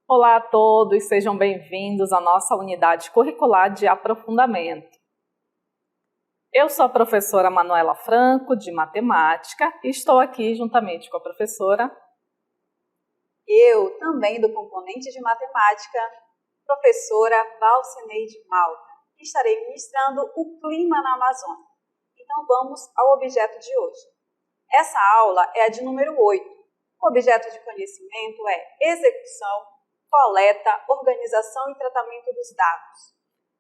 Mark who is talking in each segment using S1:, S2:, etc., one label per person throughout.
S1: Olá a todos, sejam bem-vindos à nossa unidade curricular de aprofundamento. Eu sou a professora Manuela Franco, de Matemática, e estou aqui juntamente com a professora...
S2: Eu, também do componente de Matemática, professora Valcineide Malta, e estarei ministrando o clima na Amazônia. Então vamos ao objeto de hoje. Essa aula é a de número 8. O objeto de conhecimento é execução, coleta, organização e tratamento dos dados.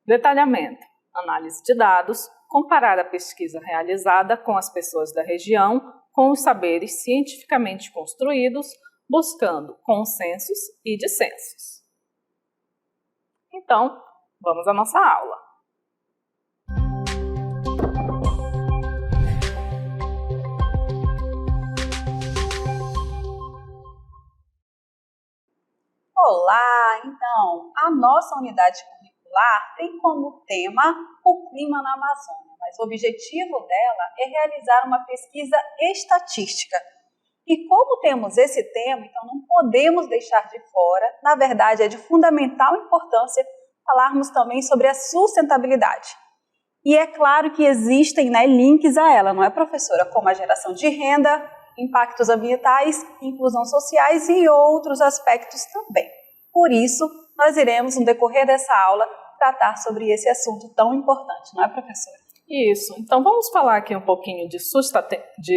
S1: Detalhamento, análise de dados, comparar a pesquisa realizada com as pessoas da região com os saberes cientificamente construídos, buscando consensos e dissensos. Então, vamos à nossa aula.
S2: Olá! Então, a nossa unidade curricular tem como tema o clima na Amazônia, mas o objetivo dela é realizar uma pesquisa estatística. E como temos esse tema, então não podemos deixar de fora, na verdade é de fundamental importância falarmos também sobre a sustentabilidade. E é claro que existem links a ela, não é, professora? Como a geração de renda, impactos ambientais, inclusão sociais e outros aspectos também. Por isso, nós iremos, no decorrer dessa aula, tratar sobre esse assunto tão importante, não é, professora?
S1: Isso. Então, vamos falar aqui um pouquinho de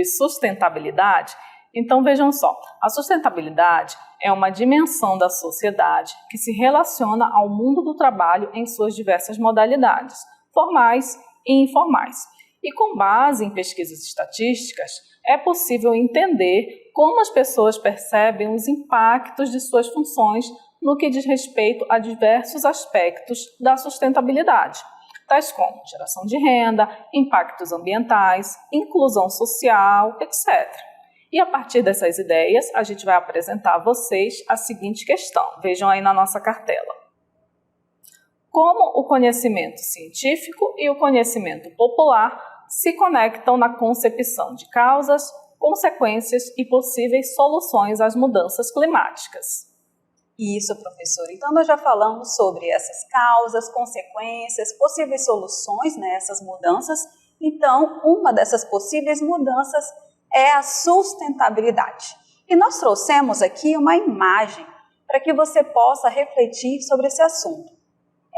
S1: sustentabilidade. Então, vejam só, a sustentabilidade é uma dimensão da sociedade que se relaciona ao mundo do trabalho em suas diversas modalidades, formais e informais. E com base em pesquisas estatísticas, é possível entender como as pessoas percebem os impactos de suas funções no que diz respeito a diversos aspectos da sustentabilidade, tais como geração de renda, impactos ambientais, inclusão social, etc. E a partir dessas ideias, a gente vai apresentar a vocês a seguinte questão. Vejam aí na nossa cartela. Como o conhecimento científico e o conhecimento popular se conectam na concepção de causas, consequências e possíveis soluções às mudanças climáticas?
S2: Isso, professora. Então, nós já falamos sobre essas causas, consequências, possíveis soluções nessas mudanças. Então, uma dessas possíveis mudanças é a sustentabilidade. E nós trouxemos aqui uma imagem para que você possa refletir sobre esse assunto.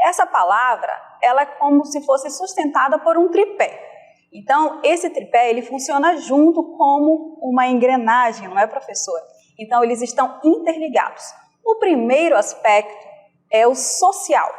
S2: Essa palavra, ela é como se fosse sustentada por um tripé. Então, esse tripé, ele funciona junto como uma engrenagem, não é, professora? Então, eles estão interligados. O primeiro aspecto é o social.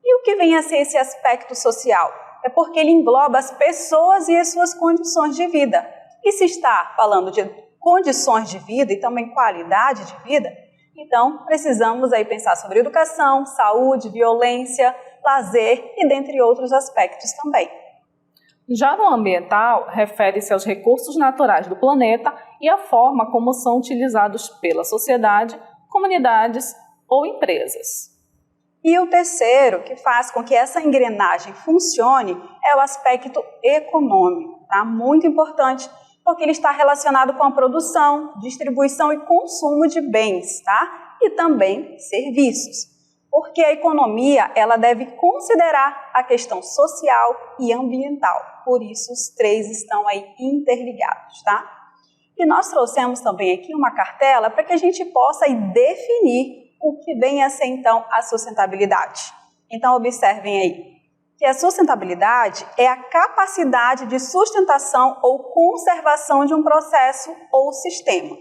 S2: E o que vem a ser esse aspecto social? É porque ele engloba as pessoas e as suas condições de vida. E se está falando de condições de vida e também qualidade de vida, então precisamos aí pensar sobre educação, saúde, violência, lazer e dentre outros aspectos também.
S1: Já no ambiental, refere-se aos recursos naturais do planeta e a forma como são utilizados pela sociedade, comunidades ou empresas.
S2: E o terceiro, que faz com que essa engrenagem funcione, é o aspecto econômico, tá? Muito importante, porque ele está relacionado com a produção, distribuição e consumo de bens, tá? E também serviços. Porque a economia, ela deve considerar a questão social e ambiental. Por isso, os três estão aí interligados, tá? E nós trouxemos também aqui uma cartela para que a gente possa aí definir o que vem a ser, então, a sustentabilidade. Então, observem aí que a sustentabilidade é a capacidade de sustentação ou conservação de um processo ou sistema.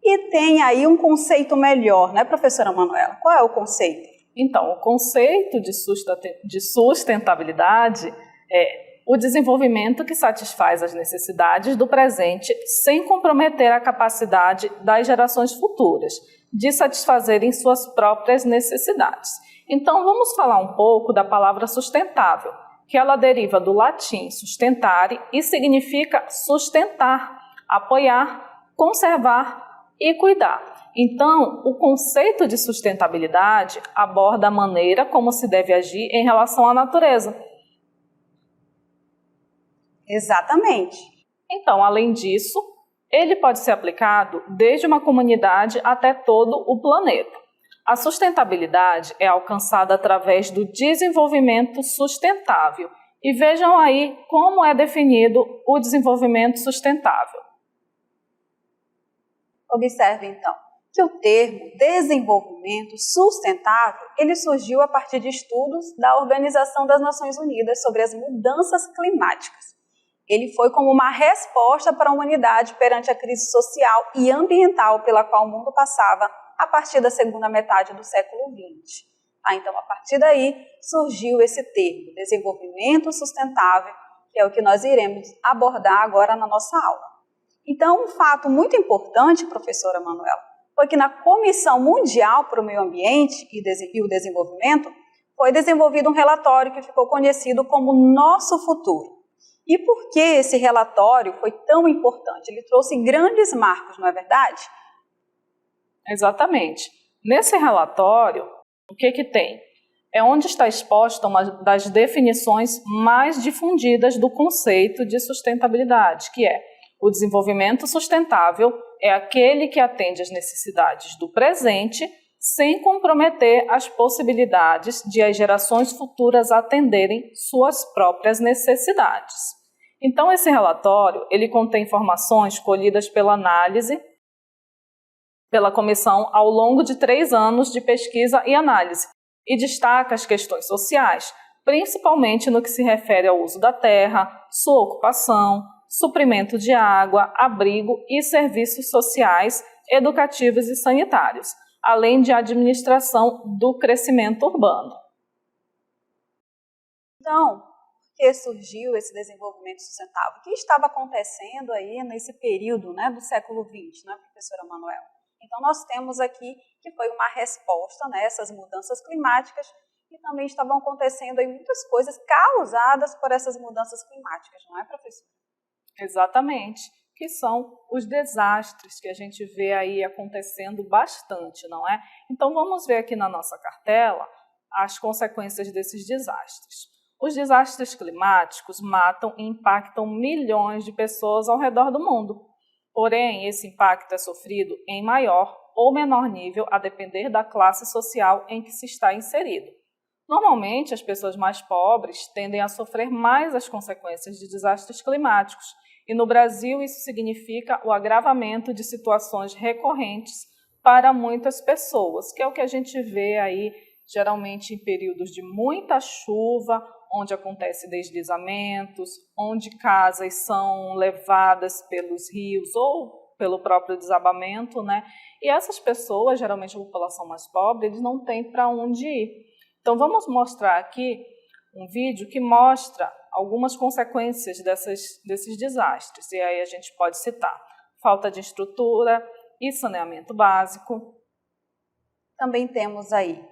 S2: E tem aí um conceito melhor, né, professora Manuela? Qual é o conceito?
S1: Então, o conceito de sustentabilidade é o desenvolvimento que satisfaz as necessidades do presente sem comprometer a capacidade das gerações futuras de satisfazerem suas próprias necessidades. Então, vamos falar um pouco da palavra sustentável, que ela deriva do latim sustentare e significa sustentar, apoiar, conservar e cuidar. Então, o conceito de sustentabilidade aborda a maneira como se deve agir em relação à natureza.
S2: Exatamente.
S1: Então, além disso, ele pode ser aplicado desde uma comunidade até todo o planeta. A sustentabilidade é alcançada através do desenvolvimento sustentável. E vejam aí como é definido o desenvolvimento sustentável.
S2: Observe, então, que o termo desenvolvimento sustentável, ele surgiu a partir de estudos da Organização das Nações Unidas sobre as mudanças climáticas. Ele foi como uma resposta para a humanidade perante a crise social e ambiental pela qual o mundo passava a partir da segunda metade do século XX. Então, a partir daí, surgiu esse termo, desenvolvimento sustentável, que é o que nós iremos abordar agora na nossa aula. Então, um fato muito importante, professora Manuela, foi que na Comissão Mundial para o Meio Ambiente e o Desenvolvimento foi desenvolvido um relatório que ficou conhecido como Nosso Futuro. E por que esse relatório foi tão importante? Ele trouxe grandes marcos, não é verdade?
S1: Exatamente. Nesse relatório, o que tem? É onde está exposta uma das definições mais difundidas do conceito de sustentabilidade, que é o desenvolvimento sustentável é aquele que atende às necessidades do presente sem comprometer as possibilidades de as gerações futuras atenderem suas próprias necessidades. Então, esse relatório, ele contém informações colhidas pela análise, pela comissão ao longo de 3 anos de pesquisa e análise, e destaca as questões sociais, principalmente no que se refere ao uso da terra, sua ocupação, suprimento de água, abrigo e serviços sociais, educativos e sanitários, além de administração do crescimento urbano.
S2: Então, por que surgiu esse desenvolvimento sustentável? O que estava acontecendo aí nesse período, do século XX, professora Manuela? Então, nós temos aqui que foi uma resposta a essas mudanças climáticas e também estavam acontecendo aí muitas coisas causadas por essas mudanças climáticas, não é, professora?
S1: Exatamente, que são os desastres que a gente vê aí acontecendo bastante, não é? Então vamos ver aqui na nossa cartela as consequências desses desastres. Os desastres climáticos matam e impactam milhões de pessoas ao redor do mundo. Porém, esse impacto é sofrido em maior ou menor nível a depender da classe social em que se está inserido. Normalmente, as pessoas mais pobres tendem a sofrer mais as consequências de desastres climáticos, e no Brasil isso significa o agravamento de situações recorrentes para muitas pessoas, que é o que a gente vê aí geralmente em períodos de muita chuva, onde acontecem deslizamentos, onde casas são levadas pelos rios ou pelo próprio desabamento, E essas pessoas, geralmente a população mais pobre, eles não têm para onde ir. Então vamos mostrar aqui um vídeo que mostra algumas consequências desses desastres. E aí a gente pode citar falta de estrutura e saneamento básico.
S2: Também temos aí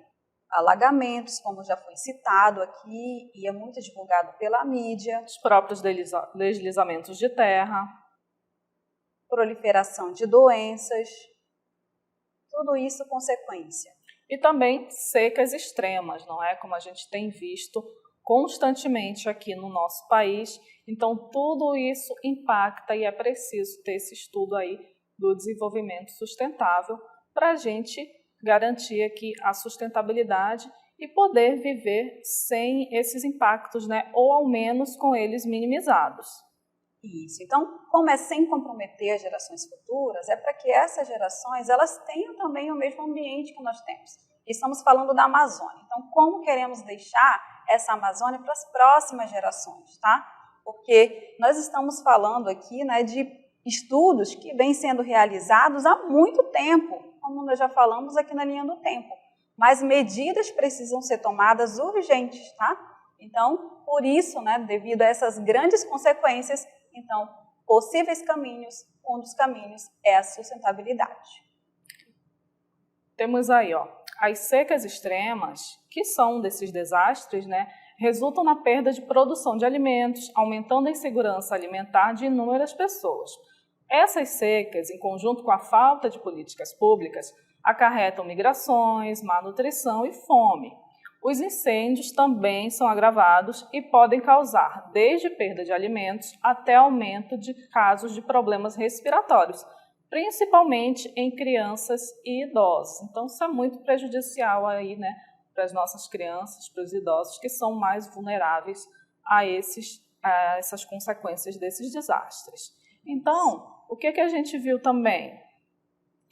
S2: alagamentos, como já foi citado aqui, e é muito divulgado pela mídia.
S1: Os próprios deslizamentos de terra.
S2: Proliferação de doenças. Tudo isso consequência.
S1: E também secas extremas, não é? Como a gente tem visto constantemente aqui no nosso país. Então, tudo isso impacta e é preciso ter esse estudo aí do desenvolvimento sustentável para a gente garantir aqui a sustentabilidade e poder viver sem esses impactos, ou ao menos com eles minimizados.
S2: Isso. Então, como é sem comprometer as gerações futuras, é para que essas gerações elas tenham também o mesmo ambiente que nós temos. Estamos falando da Amazônia. Então, como queremos deixar essa Amazônia para as próximas gerações, tá? Porque nós estamos falando aqui, de estudos que vêm sendo realizados há muito tempo, como nós já falamos aqui na linha do tempo. Mas medidas precisam ser tomadas urgentes, tá? Então, por isso, devido a essas grandes consequências, então, possíveis caminhos, um dos caminhos é a sustentabilidade.
S1: Temos aí, as secas extremas, que são desses desastres, resultam na perda de produção de alimentos, aumentando a insegurança alimentar de inúmeras pessoas. Essas secas, em conjunto com a falta de políticas públicas, acarretam migrações, má nutrição e fome. Os incêndios também são agravados e podem causar desde perda de alimentos até aumento de casos de problemas respiratórios, principalmente em crianças e idosos. Então, isso é muito prejudicial aí, né, para as nossas crianças, para os idosos, que são mais vulneráveis a essas consequências desses desastres. Então, o que a gente viu também?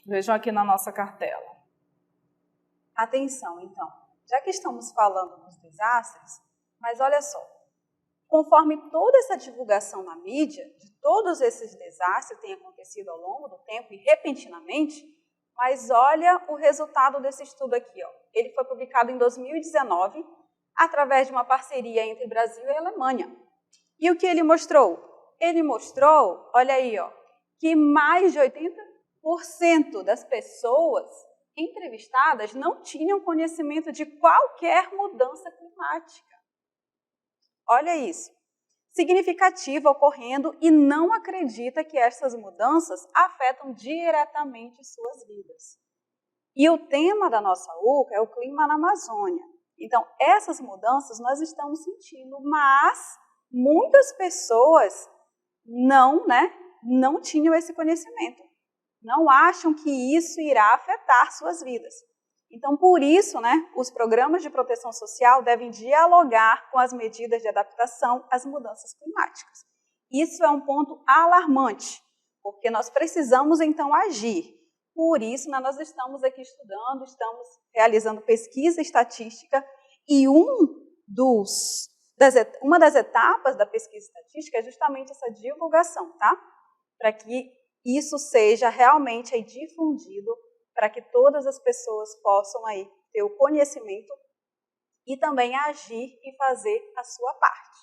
S1: Vejam aqui na nossa cartela.
S2: Atenção, então, já que estamos falando dos desastres, mas olha só, conforme toda essa divulgação na mídia, de todos esses desastres que têm acontecido ao longo do tempo e repentinamente, mas olha o resultado desse estudo aqui. Ó. Ele foi publicado em 2019, através de uma parceria entre Brasil e Alemanha. E o que ele mostrou? Ele mostrou, olha aí, ó, que mais de 80% das pessoas entrevistadas não tinham conhecimento de qualquer mudança climática. Olha isso. Significativa ocorrendo e não acredita que essas mudanças afetam diretamente suas vidas. E o tema da nossa UCA é o clima na Amazônia. Então, essas mudanças nós estamos sentindo, mas muitas pessoas não tinham esse conhecimento. Não acham que isso irá afetar suas vidas. Então, por isso, os programas de proteção social devem dialogar com as medidas de adaptação às mudanças climáticas. Isso é um ponto alarmante, porque nós precisamos, então, agir. Por isso, nós estamos aqui estudando, estamos realizando pesquisa estatística, e uma das etapas da pesquisa estatística é justamente essa divulgação, tá? Para que isso seja realmente aí difundido, para que todas as pessoas possam aí ter o conhecimento e também agir e fazer a sua parte.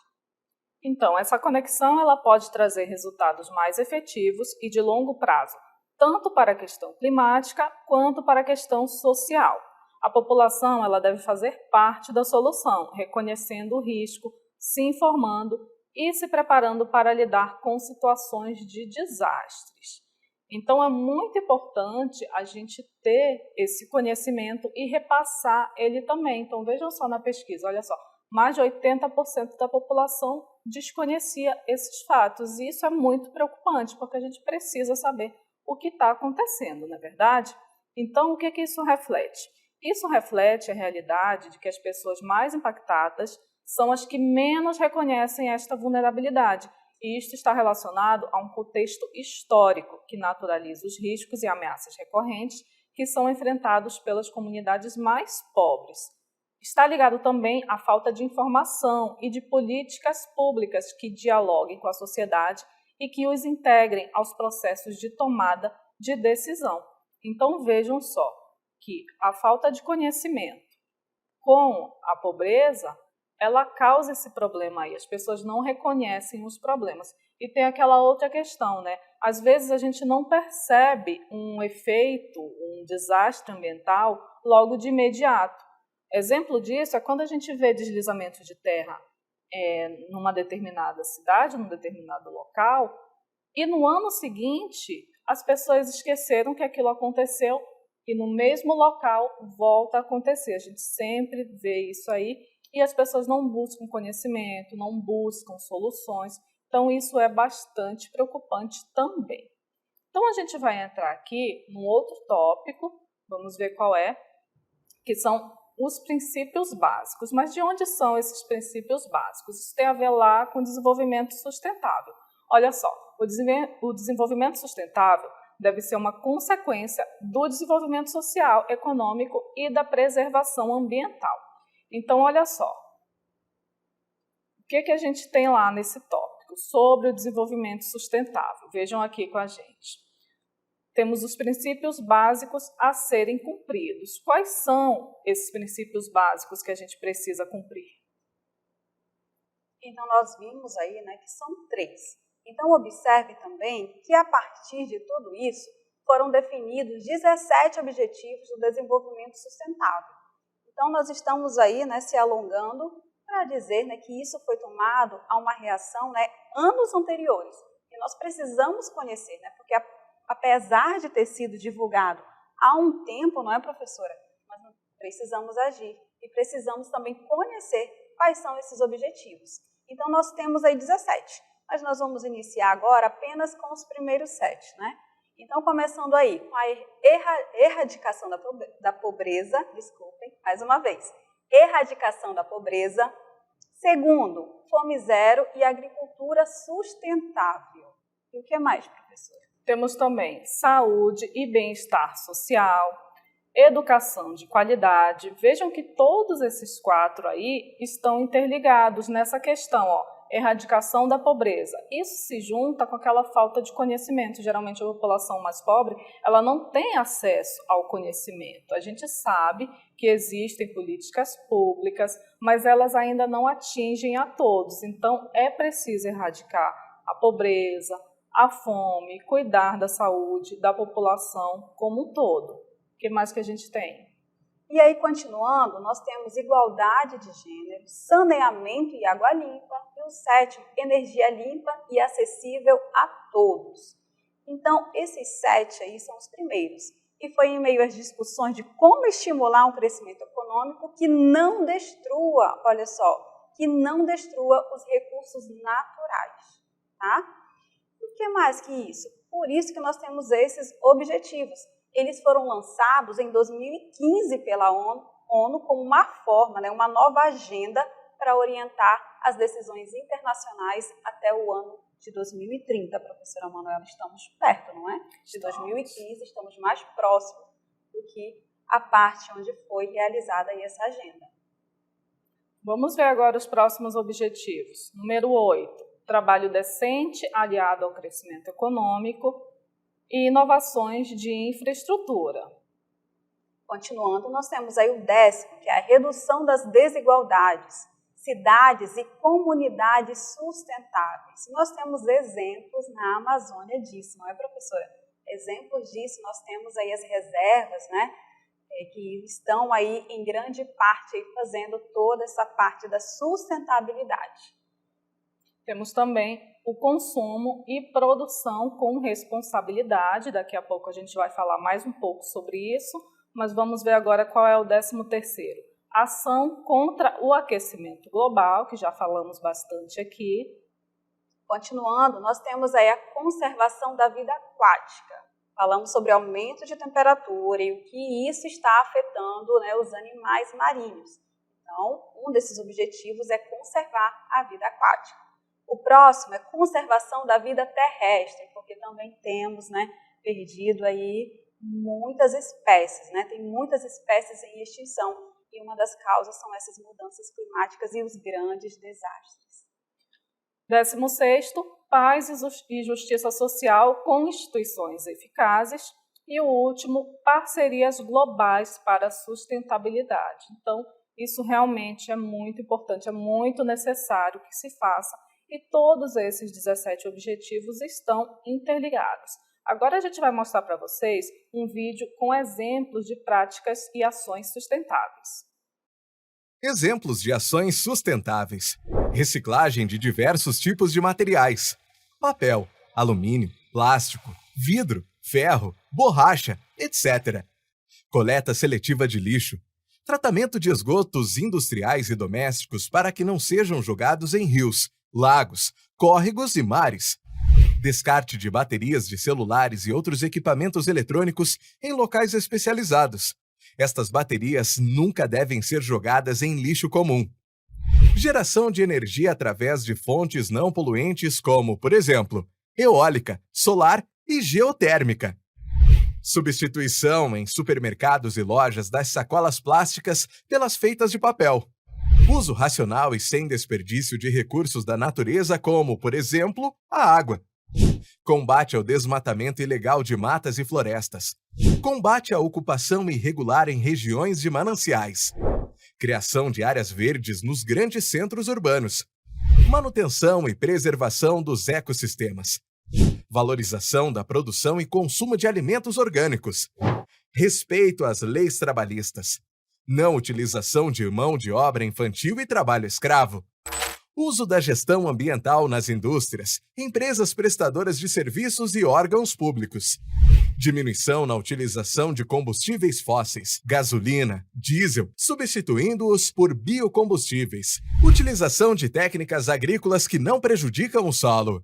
S1: Então, essa conexão ela pode trazer resultados mais efetivos e de longo prazo, tanto para a questão climática quanto para a questão social. A população ela deve fazer parte da solução, reconhecendo o risco, se informando e se preparando para lidar com situações de desastres. Então, é muito importante a gente ter esse conhecimento e repassar ele também. Então, vejam só na pesquisa, olha só, mais de 80% da população desconhecia esses fatos. E isso é muito preocupante, porque a gente precisa saber o que está acontecendo, não é verdade? Então, o que isso reflete? Isso reflete a realidade de que as pessoas mais impactadas são as que menos reconhecem esta vulnerabilidade. E isto está relacionado a um contexto histórico que naturaliza os riscos e ameaças recorrentes que são enfrentados pelas comunidades mais pobres. Está ligado também à falta de informação e de políticas públicas que dialoguem com a sociedade e que os integrem aos processos de tomada de decisão. Então vejam só que a falta de conhecimento com a pobreza ela causa esse problema aí, as pessoas não reconhecem os problemas. E tem aquela outra questão, Às vezes a gente não percebe um efeito, um desastre ambiental logo de imediato. Exemplo disso é quando a gente vê deslizamento de terra numa determinada cidade, num determinado local, e no ano seguinte as pessoas esqueceram que aquilo aconteceu e no mesmo local volta a acontecer. A gente sempre vê isso aí. E as pessoas não buscam conhecimento, não buscam soluções. Então, isso é bastante preocupante também. Então, a gente vai entrar aqui num outro tópico, vamos ver qual é, que são os princípios básicos. Mas de onde são esses princípios básicos? Isso tem a ver lá com o desenvolvimento sustentável. Olha só, o desenvolvimento sustentável deve ser uma consequência do desenvolvimento social, econômico e da preservação ambiental. Então, olha só, o que a gente tem lá nesse tópico sobre o desenvolvimento sustentável? Vejam aqui com a gente. Temos os princípios básicos a serem cumpridos. Quais são esses princípios básicos que a gente precisa cumprir?
S2: Então, nós vimos aí que são 3. Então, observe também que, a partir de tudo isso, foram definidos 17 objetivos do desenvolvimento sustentável. Então, nós estamos aí se alongando para dizer que isso foi tomado a uma reação anos anteriores. E nós precisamos conhecer, porque apesar de ter sido divulgado há um tempo, não é, professora? Nós precisamos agir e precisamos também conhecer quais são esses objetivos. Então, nós temos aí 17, mas nós vamos iniciar agora apenas com os primeiros 7, Então, começando aí com a erradicação da pobreza, desculpem, mais uma vez, erradicação da pobreza. Segundo, fome zero e agricultura sustentável. E o que mais, professora?
S1: Temos também saúde e bem-estar social, educação de qualidade. Vejam que todos esses 4 aí estão interligados nessa questão, erradicação da pobreza. Isso se junta com aquela falta de conhecimento. Geralmente a população mais pobre, ela não tem acesso ao conhecimento. A gente sabe que existem políticas públicas, mas elas ainda não atingem a todos. Então é preciso erradicar a pobreza, a fome, cuidar da saúde da população como um todo. O que mais que a gente tem?
S2: E aí, continuando, nós temos igualdade de gênero, saneamento e água limpa, e o 7º, energia limpa e acessível a todos. Então, esses 7 aí são os primeiros. E foi em meio às discussões de como estimular um crescimento econômico que não destrua, olha só, que não destrua os recursos naturais, tá? O que mais que isso? Por isso que nós temos esses objetivos. Eles foram lançados em 2015 pela ONU como uma forma, uma nova agenda para orientar as decisões internacionais até o ano de 2030. Professora Manuela, estamos perto, não é? De 2015, estamos mais próximos do que a parte onde foi realizada aí essa agenda.
S1: Vamos ver agora os próximos objetivos. Número 8, trabalho decente aliado ao crescimento econômico e inovações de infraestrutura.
S2: Continuando, nós temos aí o 10º, que é a redução das desigualdades, cidades e comunidades sustentáveis. Nós temos exemplos na Amazônia disso, não é, professora? Exemplos disso, nós temos aí as reservas, que estão aí em grande parte aí fazendo toda essa parte da sustentabilidade.
S1: Temos também o consumo e produção com responsabilidade. Daqui a pouco a gente vai falar mais um pouco sobre isso, mas vamos ver agora qual é o 13º. Ação contra o aquecimento global, que já falamos bastante aqui.
S2: Continuando, nós temos aí a conservação da vida aquática. Falamos sobre aumento de temperatura e o que isso está afetando os animais marinhos. Então, um desses objetivos é conservar a vida aquática. O próximo é conservação da vida terrestre, porque também temos perdido aí muitas espécies, tem muitas espécies em extinção, e uma das causas são essas mudanças climáticas e os grandes desastres.
S1: 16º, paz e justiça social com instituições eficazes. E o último, parcerias globais para a sustentabilidade. Então, isso realmente é muito importante, é muito necessário que se faça, e todos esses 17 objetivos estão interligados. Agora a gente vai mostrar para vocês um vídeo com exemplos de práticas e ações sustentáveis.
S3: Exemplos de ações sustentáveis. Reciclagem de diversos tipos de materiais. Papel, alumínio, plástico, vidro, ferro, borracha, etc. Coleta seletiva de lixo. Tratamento de esgotos industriais e domésticos para que não sejam jogados em rios, lagos, córregos e mares. Descarte de baterias de celulares e outros equipamentos eletrônicos em locais especializados. Estas baterias nunca devem ser jogadas em lixo comum. Geração de energia através de fontes não poluentes como, por exemplo, eólica, solar e geotérmica. Substituição em supermercados e lojas das sacolas plásticas pelas feitas de papel. Uso racional e sem desperdício de recursos da natureza como, por exemplo, a água. Combate ao desmatamento ilegal de matas e florestas. Combate à ocupação irregular em regiões de mananciais. Criação de áreas verdes nos grandes centros urbanos. Manutenção e preservação dos ecossistemas. Valorização da produção e consumo de alimentos orgânicos. Respeito às leis trabalhistas. Não utilização de mão de obra infantil e trabalho escravo. Uso da gestão ambiental nas indústrias, empresas prestadoras de serviços e órgãos públicos. Diminuição na utilização de combustíveis fósseis, gasolina, diesel, substituindo-os por biocombustíveis. Utilização de técnicas agrícolas que não prejudicam o solo.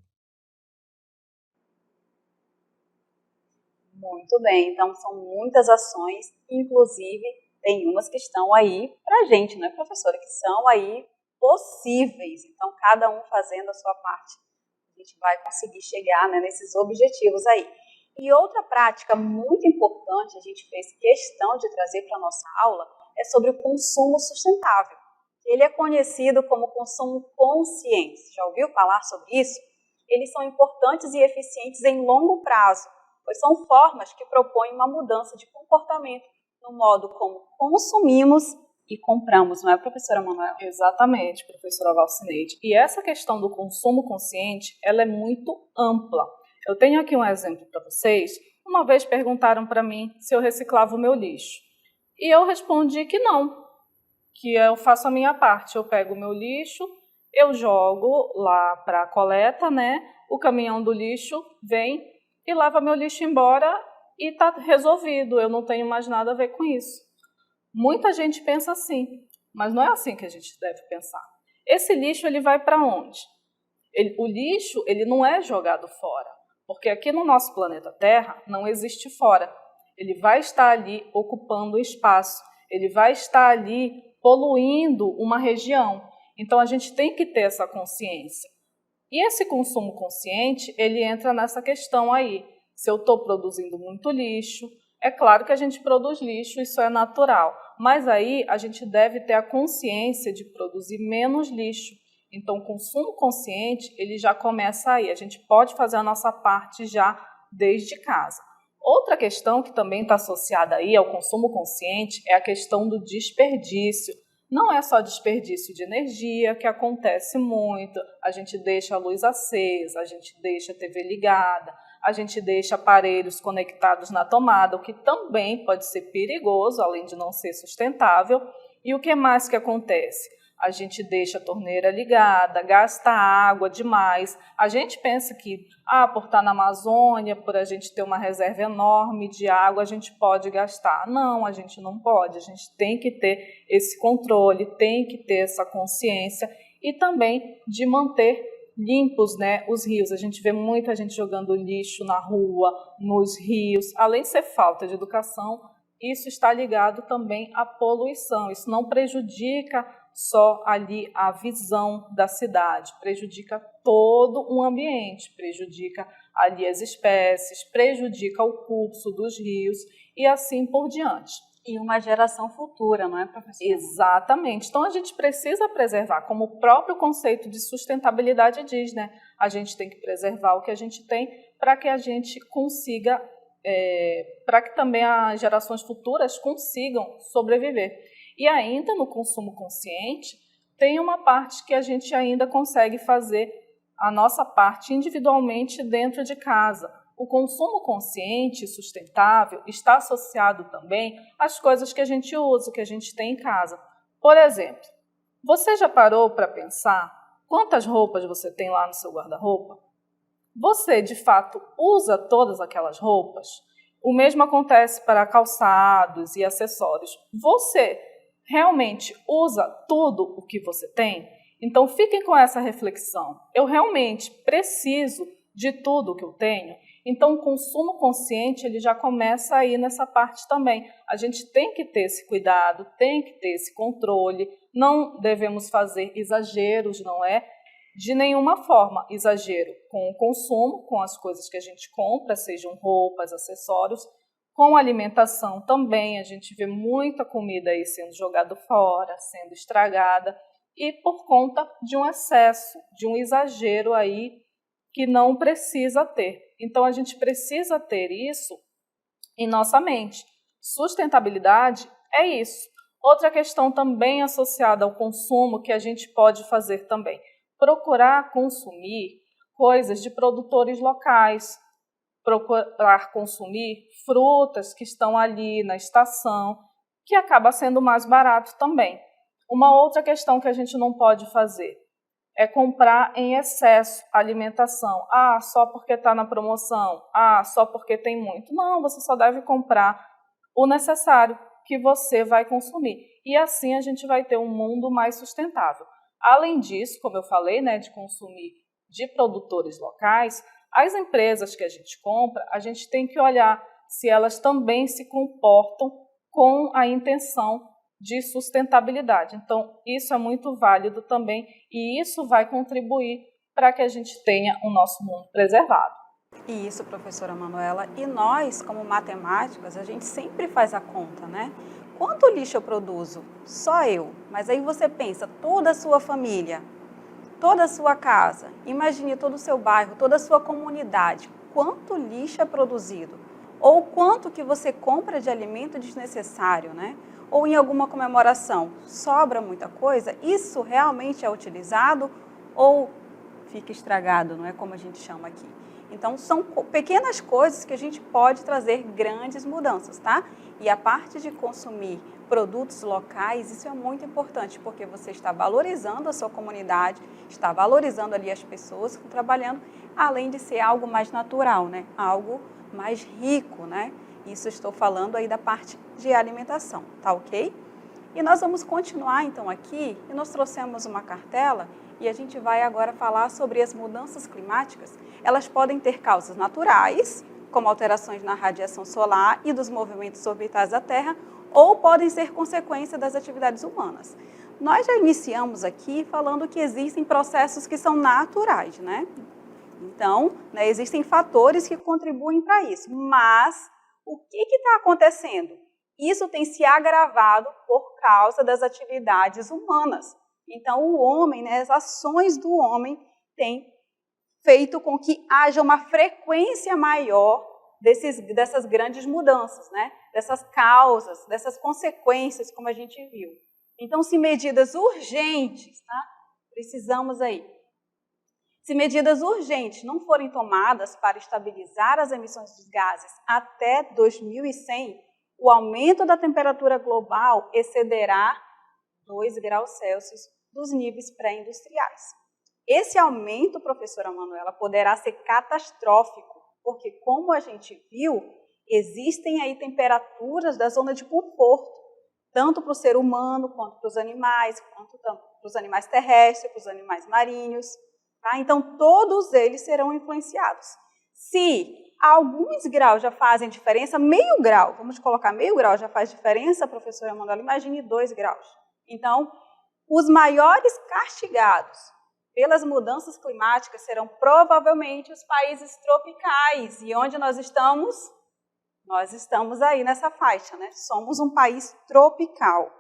S2: Muito bem, então são muitas ações, inclusive tem umas que estão aí para a gente, não é, professora? Que são aí possíveis. Então, cada um fazendo a sua parte, a gente vai conseguir chegar, né, nesses objetivos aí. E outra prática muito importante, a gente fez questão de trazer para a nossa aula, é sobre o consumo sustentável. Ele é conhecido como consumo consciente. Já ouviu falar sobre isso? Eles são importantes e eficientes em longo prazo, pois são formas que propõem uma mudança de comportamento no modo como consumimos e compramos, não é, professora Manuela?
S1: Exatamente, professora Valcineide. E essa questão do consumo consciente, ela é muito ampla. Eu tenho aqui um exemplo para vocês. Uma vez perguntaram para mim se eu reciclava o meu lixo. E eu respondi que não, que eu faço a minha parte. Eu pego o meu lixo, eu jogo lá para a coleta, né? O caminhão do lixo vem e leva meu lixo embora e está resolvido. Eu não tenho mais nada a ver com isso. Muita gente pensa assim, mas não é assim que a gente deve pensar. Esse lixo ele vai para onde? O lixo ele não é jogado fora, porque aqui no nosso planeta Terra não existe fora. Ele vai estar ali ocupando espaço, ele vai estar ali poluindo uma região. Então a gente tem que ter essa consciência. E esse consumo consciente, ele entra nessa questão aí. Se eu estou produzindo muito lixo, é claro que a gente produz lixo, isso é natural, mas aí a gente deve ter a consciência de produzir menos lixo. Então, o consumo consciente, ele já começa aí, a gente pode fazer a nossa parte já desde casa. Outra questão que também está associada aí ao consumo consciente é a questão do desperdício. Não é só desperdício de energia, que acontece muito, a gente deixa a luz acesa, a gente deixa a TV ligada, a gente deixa aparelhos conectados na tomada, o que também pode ser perigoso, além de não ser sustentável. E o que mais que acontece? A gente deixa a torneira ligada, gasta água demais. A gente pensa que, por estar na Amazônia, por a gente ter uma reserva enorme de água, a gente pode gastar. Não, a gente não pode. A gente tem que ter esse controle, tem que ter essa consciência e também de manter limpos, né, os rios. A gente vê muita gente jogando lixo na rua, nos rios. Além de ser falta de educação, isso está ligado também à poluição. Isso não prejudica só ali a visão da cidade, prejudica todo o ambiente, prejudica ali as espécies, prejudica o curso dos rios e assim por diante.
S2: E uma geração futura, não é, professora?
S1: Exatamente. Então, a gente precisa preservar, como o próprio conceito de sustentabilidade diz, né? A gente tem que preservar o que a gente tem para que a gente consiga, para que também as gerações futuras consigam sobreviver. E ainda no consumo consciente, tem uma parte que a gente ainda consegue fazer a nossa parte individualmente dentro de casa. O consumo consciente e sustentável está associado também às coisas que a gente usa, que a gente tem em casa. Por exemplo, você já parou para pensar quantas roupas você tem lá no seu guarda-roupa? Você, de fato, usa todas aquelas roupas? O mesmo acontece para calçados e acessórios. Você realmente usa tudo o que você tem? Então, fiquem com essa reflexão. Eu realmente preciso de tudo o que eu tenho? Então, o consumo consciente ele já começa aí nessa parte também. A gente tem que ter esse cuidado, tem que ter esse controle, não devemos fazer exageros, não é? De nenhuma forma, exagero com o consumo, com as coisas que a gente compra, sejam roupas, acessórios, com alimentação também, a gente vê muita comida aí sendo jogada fora, sendo estragada, e por conta de um excesso, de um exagero aí que não precisa ter. Então, a gente precisa ter isso em nossa mente. Sustentabilidade é isso. Outra questão também associada ao consumo que a gente pode fazer também. Procurar consumir coisas de produtores locais. Procurar consumir frutas que estão ali na estação, que acaba sendo mais barato também. Uma outra questão que a gente não pode fazer é comprar em excesso a alimentação. Só porque está na promoção. Só porque tem muito. Não, você só deve comprar o necessário que você vai consumir. E assim a gente vai ter um mundo mais sustentável. Além disso, como eu falei, né, de consumir de produtores locais, as empresas que a gente compra, a gente tem que olhar se elas também se comportam com a intenção de sustentabilidade. Então, isso é muito válido também e isso vai contribuir para que a gente tenha o nosso mundo preservado.
S2: Isso, professora Manuela. E nós, como matemáticas, a gente sempre faz a conta, né? Quanto lixo eu produzo? Só eu. Mas aí você pensa, toda a sua família, toda a sua casa, imagine todo o seu bairro, toda a sua comunidade. Quanto lixo é produzido? Ou quanto que você compra de alimento desnecessário, né? Ou em alguma comemoração, sobra muita coisa? Isso realmente é utilizado ou fica estragado, não é como a gente chama aqui? Então, são pequenas coisas que a gente pode trazer grandes mudanças, tá? E a parte de consumir produtos locais, isso é muito importante, porque você está valorizando a sua comunidade, está valorizando ali as pessoas que estão trabalhando, além de ser algo mais natural, né? Algo mais rico, né? Isso estou falando aí da parte de alimentação, tá ok? E nós vamos continuar então aqui, e nós trouxemos uma cartela, e a gente vai agora falar sobre as mudanças climáticas. Elas podem ter causas naturais, como alterações na radiação solar e dos movimentos orbitais da Terra, ou podem ser consequência das atividades humanas. Nós já iniciamos aqui falando que existem processos que são naturais, né? Então, existem fatores que contribuem para isso, mas o que está acontecendo? Isso tem se agravado por causa das atividades humanas. Então, o homem, as ações do homem têm feito com que haja uma frequência maior dessas grandes mudanças, dessas causas, dessas consequências, como a gente viu. Então, se medidas urgentes, precisamos aí, se medidas urgentes não forem tomadas para estabilizar as emissões dos gases até 2100, o aumento da temperatura global excederá 2 graus Celsius dos níveis pré-industriais. Esse aumento, professora Manuela, poderá ser catastrófico, porque, como a gente viu, existem aí temperaturas da zona de conforto, tanto para o ser humano, quanto para os animais, quanto para os animais terrestres, para os animais marinhos. Tá? Então, todos eles serão influenciados. Se alguns graus já fazem diferença, meio grau, vamos colocar meio grau já faz diferença, professora Manuela, imagine 2 graus. Então, os maiores castigados pelas mudanças climáticas serão provavelmente os países tropicais. E onde nós estamos? Nós estamos aí nessa faixa, Somos um país tropical.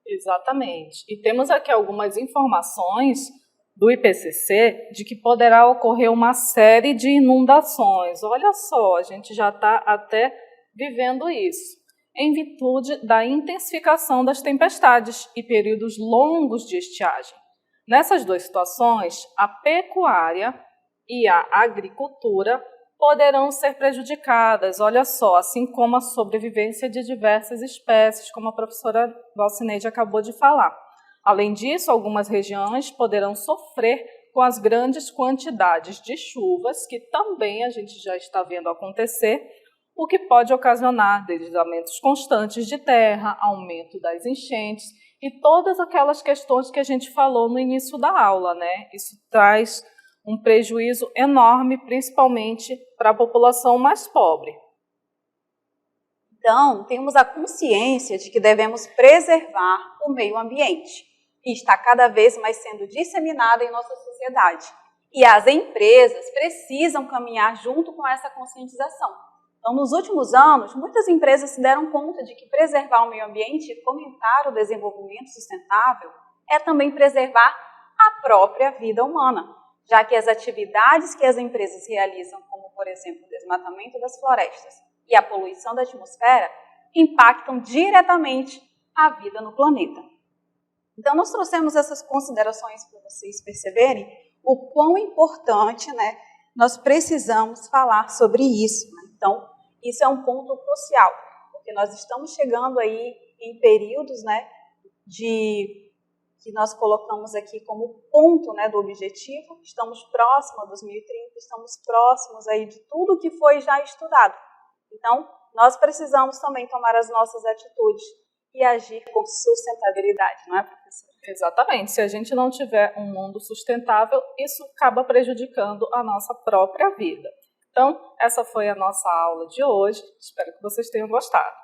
S1: Exatamente. E temos aqui algumas informações do IPCC de que poderá ocorrer uma série de inundações. Olha só, a gente já está até vivendo isso, em virtude da intensificação das tempestades e períodos longos de estiagem. Nessas duas situações, a pecuária e a agricultura poderão ser prejudicadas, olha só, assim como a sobrevivência de diversas espécies, como a professora Valcineide acabou de falar. Além disso, algumas regiões poderão sofrer com as grandes quantidades de chuvas, que também a gente já está vendo acontecer, o que pode ocasionar deslizamentos constantes de terra, aumento das enchentes e todas aquelas questões que a gente falou no início da aula, Isso traz um prejuízo enorme, principalmente para a população mais pobre.
S2: Então, temos a consciência de que devemos preservar o meio ambiente, que está cada vez mais sendo disseminada em nossa sociedade. E as empresas precisam caminhar junto com essa conscientização. Então, nos últimos anos, muitas empresas se deram conta de que preservar o meio ambiente e fomentar o desenvolvimento sustentável é também preservar a própria vida humana, já que as atividades que as empresas realizam, como, por exemplo, o desmatamento das florestas e a poluição da atmosfera, impactam diretamente a vida no planeta. Então, nós trouxemos essas considerações para vocês perceberem o quão importante, nós precisamos falar sobre isso. Então, isso é um ponto crucial, porque nós estamos chegando aí em períodos, que nós colocamos aqui como ponto, do objetivo. Estamos próximos a 2030, estamos próximos aí de tudo que foi já estudado. Então, nós precisamos também tomar as nossas atitudes e agir com sustentabilidade, não é, professora?
S1: Exatamente. Se a gente não tiver um mundo sustentável, isso acaba prejudicando a nossa própria vida. Então, essa foi a nossa aula de hoje. Espero que vocês tenham gostado.